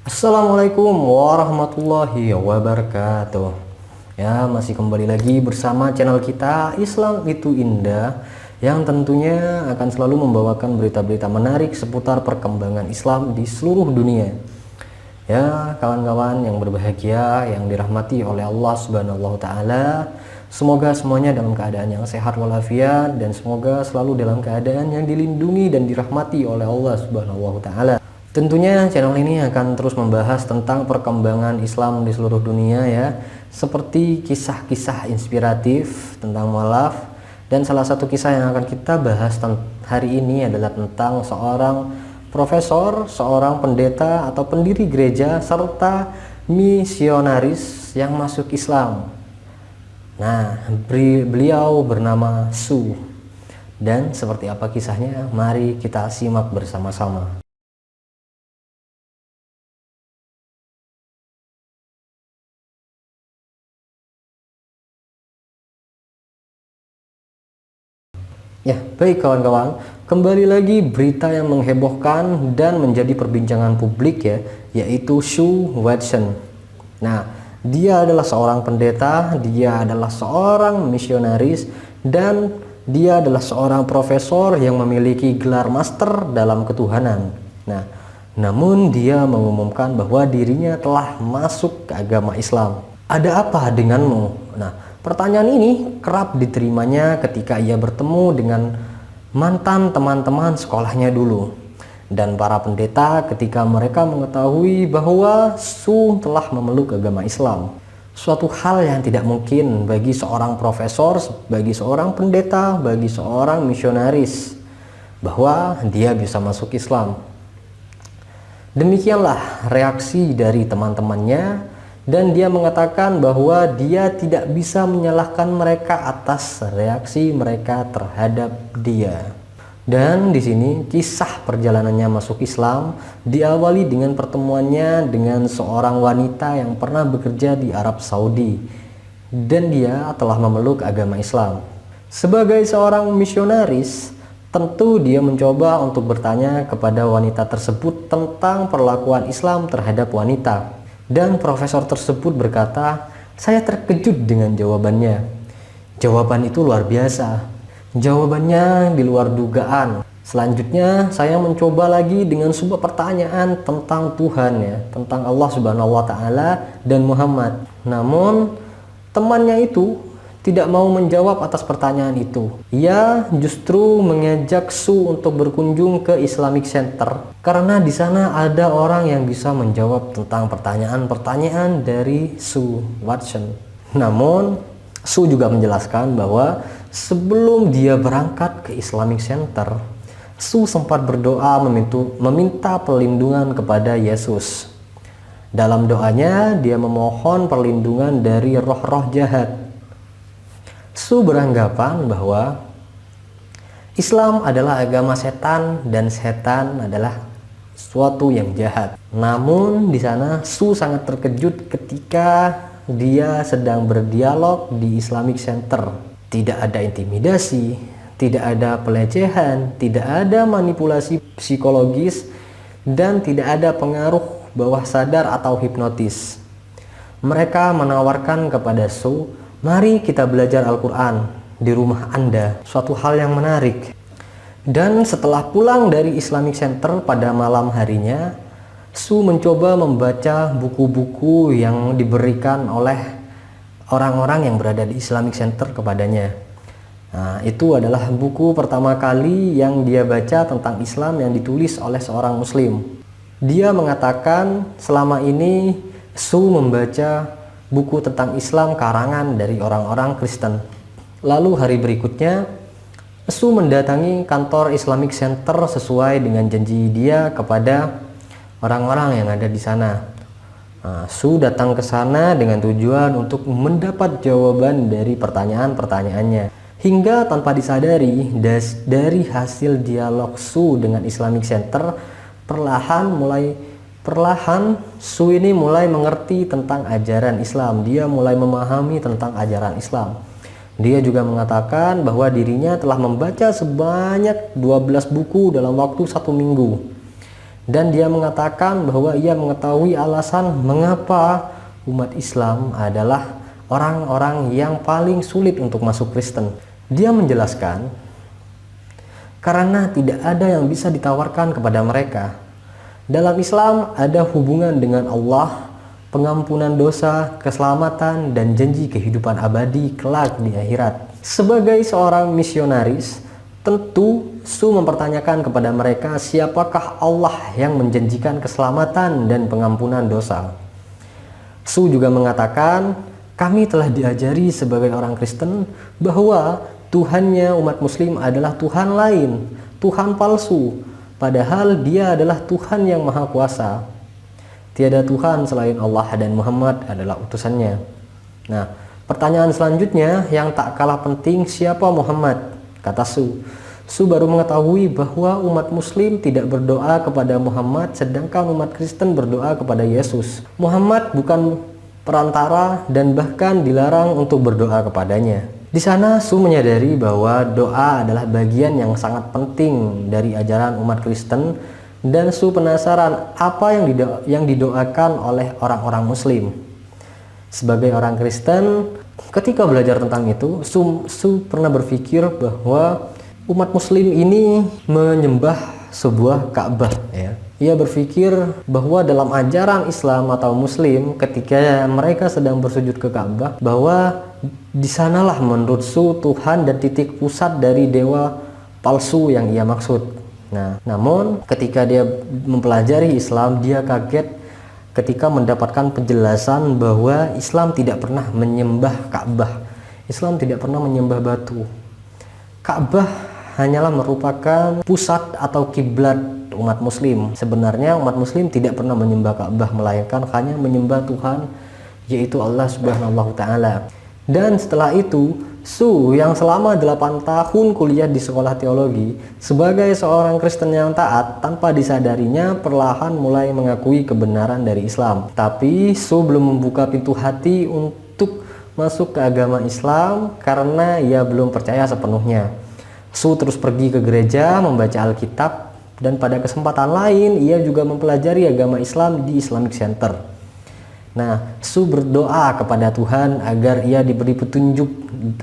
Assalamualaikum warahmatullahi wabarakatuh. Ya, masih kembali lagi bersama channel kita Islam itu Indah, yang tentunya akan selalu membawakan berita-berita menarik seputar perkembangan Islam di seluruh dunia. Ya, kawan-kawan yang berbahagia, yang dirahmati oleh Allah Subhanahu wa taala, semoga semuanya dalam keadaan yang sehat walafiat, dan semoga selalu dalam keadaan yang dilindungi dan dirahmati oleh Allah Subhanahu wa taala. Tentunya channel ini akan terus membahas tentang perkembangan Islam di seluruh dunia ya, seperti kisah-kisah inspiratif tentang mualaf, dan salah satu kisah yang akan kita bahas hari ini adalah tentang seorang profesor, seorang pendeta atau pendiri gereja serta misionaris yang masuk Islam. Nah, beliau bernama Su. Dan seperti apa kisahnya? Mari kita simak bersama-sama. Ya, baik kawan-kawan, kembali lagi berita yang menghebohkan dan menjadi perbincangan publik ya, yaitu Sue Watson. Nah, dia adalah seorang pendeta, dia adalah seorang misionaris, dan dia adalah seorang profesor yang memiliki gelar master dalam ketuhanan. Nah, namun dia mengumumkan bahwa dirinya telah masuk ke agama Islam. Ada apa denganmu? Nah, pertanyaan ini kerap diterimanya ketika ia bertemu dengan mantan teman-teman sekolahnya dulu. Dan para pendeta ketika mereka mengetahui bahwa Su telah memeluk agama Islam. Suatu hal yang tidak mungkin bagi seorang profesor, bagi seorang pendeta, bagi seorang misionaris, bahwa dia bisa masuk Islam. Demikianlah reaksi dari teman-temannya, dan dia mengatakan bahwa dia tidak bisa menyalahkan mereka atas reaksi mereka terhadap dia. Dan di sini kisah perjalanannya masuk Islam diawali dengan pertemuannya dengan seorang wanita yang pernah bekerja di Arab Saudi, dan dia telah memeluk agama Islam. Sebagai seorang misionaris, tentu dia mencoba untuk bertanya kepada wanita tersebut tentang perlakuan Islam terhadap wanita. Dan profesor tersebut berkata, "Saya terkejut dengan jawabannya. Jawaban itu luar biasa. Jawabannya di luar dugaan." Selanjutnya saya mencoba lagi dengan sebuah pertanyaan tentang Tuhan ya, tentang Allah Subhanahu wa taala dan Muhammad. Namun temannya itu tidak mau menjawab atas pertanyaan itu. Ia justru mengajak Su untuk berkunjung ke Islamic Center karena di sana ada orang yang bisa menjawab tentang pertanyaan-pertanyaan dari Su Watson. Namun Su juga menjelaskan bahwa sebelum dia berangkat ke Islamic Center, Su sempat berdoa meminta perlindungan kepada Yesus. Dalam doanya dia memohon perlindungan dari roh-roh jahat. Su beranggapan bahwa Islam adalah agama setan dan setan adalah suatu yang jahat. Namun di sana Su sangat terkejut ketika dia sedang berdialog di Islamic Center. Tidak ada intimidasi, tidak ada pelecehan, tidak ada manipulasi psikologis, dan tidak ada pengaruh bawah sadar atau hipnotis. Mereka menawarkan kepada Su, "Mari kita belajar Al-Quran di rumah Anda," suatu hal yang menarik. Dan setelah pulang dari Islamic Center pada malam harinya, Su mencoba membaca buku-buku yang diberikan oleh orang-orang yang berada di Islamic Center kepadanya. Nah, itu adalah buku pertama kali yang dia baca tentang Islam yang ditulis oleh seorang Muslim. Dia mengatakan selama ini Su membaca buku tentang Islam karangan dari orang-orang Kristen. Lalu hari berikutnya, Su mendatangi kantor Islamic Center sesuai dengan janji dia kepada orang-orang yang ada di sana. Nah, Su datang ke sana dengan tujuan untuk mendapat jawaban dari pertanyaan-pertanyaannya. Hingga tanpa disadari, dari hasil dialog Su dengan Islamic Center, perlahan Su ini mulai mengerti tentang ajaran Islam. Dia mulai memahami tentang ajaran Islam. Dia juga mengatakan bahwa dirinya telah membaca sebanyak 12 buku dalam waktu 1 minggu. Dan dia mengatakan bahwa ia mengetahui alasan mengapa umat Islam adalah orang-orang yang paling sulit untuk masuk Kristen. Dia menjelaskan, karena tidak ada yang bisa ditawarkan kepada mereka. Dalam Islam ada hubungan dengan Allah, pengampunan dosa, keselamatan, dan janji kehidupan abadi kelak di akhirat. Sebagai seorang misionaris, tentu Su mempertanyakan kepada mereka siapakah Allah yang menjanjikan keselamatan dan pengampunan dosa. Su juga mengatakan, kami telah diajari sebagai orang Kristen bahwa Tuhannya umat Muslim adalah Tuhan lain, Tuhan palsu, padahal Dia adalah Tuhan yang Maha Kuasa. Tiada Tuhan selain Allah dan Muhammad adalah utusannya. Nah, pertanyaan selanjutnya yang tak kalah penting, siapa Muhammad? Kata Su. Su baru mengetahui bahwa umat Muslim tidak berdoa kepada Muhammad, sedangkan umat Kristen berdoa kepada Yesus. Muhammad bukan perantara dan bahkan dilarang untuk berdoa kepadanya. Di sana Su menyadari bahwa doa adalah bagian yang sangat penting dari ajaran umat Kristen, dan Su penasaran apa yang didoakan oleh orang-orang Muslim. Sebagai orang Kristen, ketika belajar tentang itu, Su pernah berpikir bahwa umat Muslim ini menyembah sebuah Ka'bah, ya. Ia berpikir bahwa dalam ajaran Islam atau Muslim, ketika mereka sedang bersujud ke Ka'bah, bahwa di sanalah menurut Su Tuhan dan titik pusat dari dewa palsu yang ia maksud. Nah, namun ketika dia mempelajari Islam, dia kaget ketika mendapatkan penjelasan bahwa Islam tidak pernah menyembah Ka'bah. Islam tidak pernah menyembah batu. Ka'bah hanyalah merupakan pusat atau kiblat umat Muslim. Sebenarnya umat Muslim tidak pernah menyembah Ka'bah, melainkan hanya menyembah Tuhan, yaitu Allah Subhanahu wa Ta'ala. Dan setelah itu, Su yang selama 8 tahun kuliah di sekolah teologi, sebagai seorang Kristen yang taat, tanpa disadarinya perlahan mulai mengakui kebenaran dari Islam. Tapi Su belum membuka pintu hati untuk masuk ke agama Islam karena ia belum percaya sepenuhnya. Su terus pergi ke gereja membaca Alkitab, dan pada kesempatan lain ia juga mempelajari agama Islam di Islamic Center. Nah, Su berdoa kepada Tuhan agar ia diberi petunjuk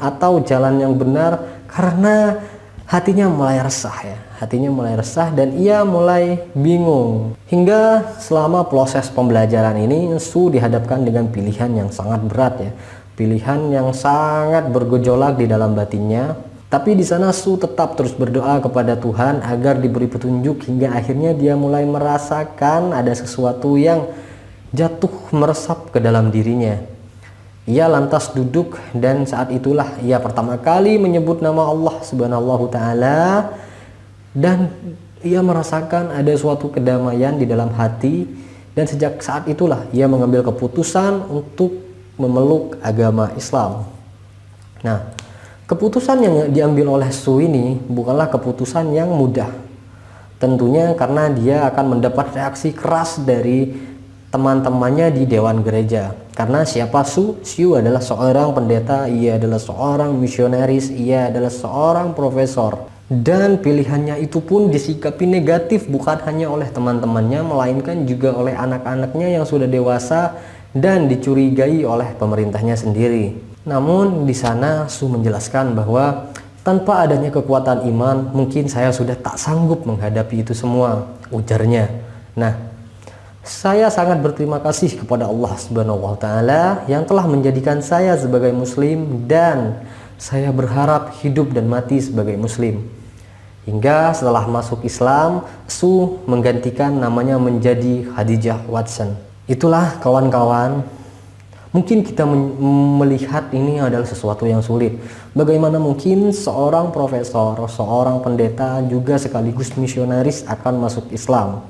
atau jalan yang benar, karena hatinya mulai resah, ya. Hatinya mulai resah dan ia mulai bingung. Hingga selama proses pembelajaran ini, Su dihadapkan dengan pilihan yang sangat berat, ya. Pilihan yang sangat bergejolak di dalam batinnya. Tapi di sana Su tetap terus berdoa kepada Tuhan agar diberi petunjuk, hingga akhirnya dia mulai merasakan ada sesuatu yang jatuh meresap ke dalam dirinya. Ia lantas duduk, dan saat itulah ia pertama kali menyebut nama Allah Subhanahu wa Ta'ala, dan ia merasakan ada suatu kedamaian di dalam hati, dan sejak saat itulah ia mengambil keputusan untuk memeluk agama Islam. Nah, keputusan yang diambil oleh Su ini bukanlah keputusan yang mudah. Tentunya karena dia akan mendapat reaksi keras dari teman-temannya di dewan gereja. Karena siapa Su? Su adalah seorang pendeta, ia adalah seorang misionaris, ia adalah seorang profesor. Dan pilihannya itu pun disikapi negatif bukan hanya oleh teman-temannya, melainkan juga oleh anak-anaknya yang sudah dewasa dan dicurigai oleh pemerintahnya sendiri. Namun di sana Su menjelaskan bahwa tanpa adanya kekuatan iman, mungkin saya sudah tak sanggup menghadapi itu semua, ujarnya. Nah, saya sangat berterima kasih kepada Allah Subhanahu wa Ta'ala yang telah menjadikan saya sebagai Muslim, dan saya berharap hidup dan mati sebagai Muslim. Hingga setelah masuk Islam, Su menggantikan namanya menjadi Khadijah Watson. Itulah kawan-kawan, mungkin kita melihat ini adalah sesuatu yang sulit. Bagaimana mungkin seorang profesor, seorang pendeta juga sekaligus misionaris akan masuk Islam?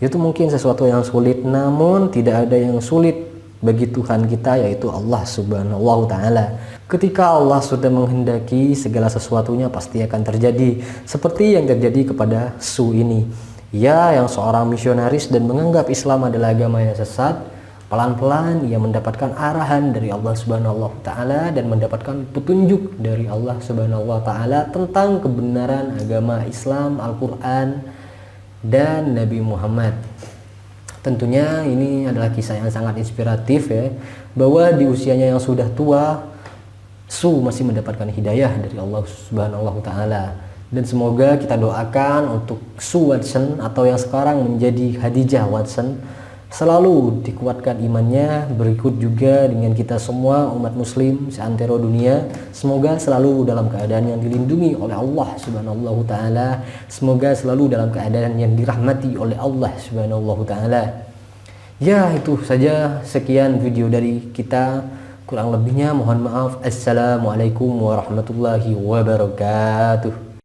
Itu mungkin sesuatu yang sulit, namun tidak ada yang sulit bagi Tuhan kita, yaitu Allah Subhanahu wa Ta'ala. Ketika Allah sudah menghendaki, segala sesuatunya pasti akan terjadi, seperti yang terjadi kepada Su ini. Ia yang seorang misionaris dan menganggap Islam adalah agama yang sesat, pelan-pelan ia mendapatkan arahan dari Allah Subhanahu wa Ta'ala dan mendapatkan petunjuk dari Allah Subhanahu wa Ta'ala tentang kebenaran agama Islam, Al-Quran, dan Nabi Muhammad. Tentunya ini adalah kisah yang sangat inspiratif ya, bahwa di usianya yang sudah tua, Su masih mendapatkan hidayah dari Allah Subhanahu wa taala. Dan semoga kita doakan untuk Su Watson atau yang sekarang menjadi Khadijah Watson selalu dikuatkan imannya, berikut juga dengan kita semua umat muslim seantero dunia. Semoga selalu dalam keadaan yang dilindungi oleh Allah Subhanahu wa taala. Semoga selalu dalam keadaan yang dirahmati oleh Allah Subhanahu wa taala. Ya, itu saja, sekian video dari kita. Kurang lebihnya mohon maaf. Assalamualaikum warahmatullahi wabarakatuh.